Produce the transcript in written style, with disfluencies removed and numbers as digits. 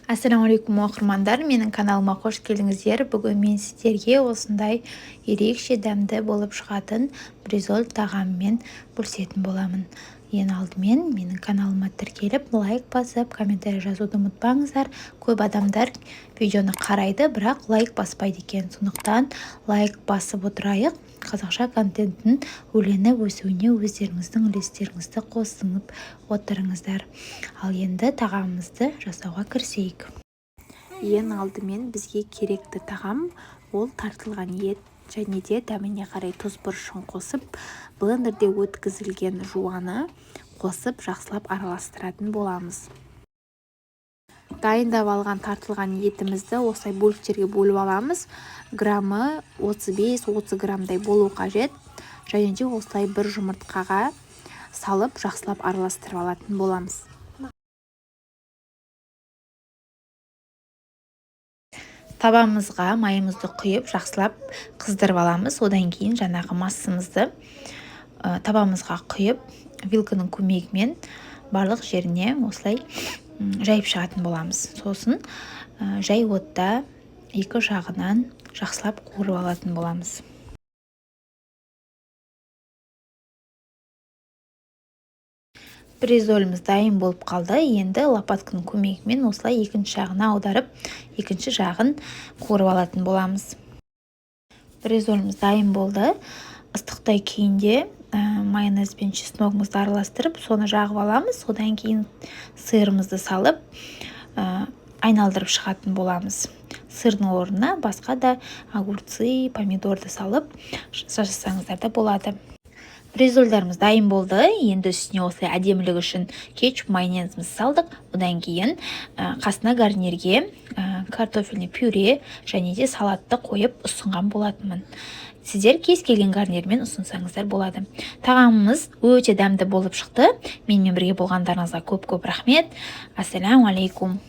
Ассалаумағалейкум оқырмандар, менің каналыма қош келдіңіздер. Бүгін мен сіздерге осындай ерекше дәмді болып шығатын бризоль тағамымен бөлісетін боламын. Ең алдымен менің каналыма тіркеліп, лайк басып, комментарий жазуды ұмытпаңыздар. Көп адамдар видеоны қарайды, бірақ лайк баспайды екен. Сондықтан лайк басып отырайық. Қазақша контенттің өленіп өсуіне өздеріңіздің үлестеріңізді қосып отырыңыздар. Ал енді тағамымызды жасауға кірісейік. Ең алдымен бізге керекті тағам ол тартылған ет және де дәміне қарай тұз бұрышын қосып, блендерде өткізілген жуаны қосып жақсылап араластыратын боламыз. Дайындап алған тартылған етімізді осылай бөліктерге бөліп аламыз. Граммы 35-30 граммдай болу қажет. Және де осылай бір жұмыртқаға салып жақсылап араластырып алатын боламыз. Табамызға майымызды құйып жақсылап қыздырып аламыз. Одан кейін жаңағы массамызды табамызға құйып, вилканың көмегімен барлық жеріне осылай жайып шығатын боламыз. Сосын жай отта екі жағынан жақсылап қуырып алатын боламыз. Бризоліміз дайын болып қалды. Енді лопатканың көмегімен осылай екінші жағына аударып, екінші жағын қуырып алатын боламыз. Бризоліміз дайын болды. Ыстықтай күйінде майонез бен чесногымызды араластырып, соны жағып аламыз. Содан кейін сырымызды салып, айналдырып шығатын боламыз. Сырдың орнына басқа да огурцы, помидорды салып жасасаңыздар да болады. Бризольдарымыз дайын болды. Енді үстіне осылай әдемілік үшін кетчуп, майонезімізді салдық. Одан кейін қасына гарнирге картофельный пюре және де салатты қойып ұсынған болатынмын. Сіздер кез келген гарнирмен ұсынсаңыздар болады. Тағамымыз өте дәмді болып шықты. Менімен бірге болғандарыңызға көп-көп рахмет. Ассалаумағалейкум.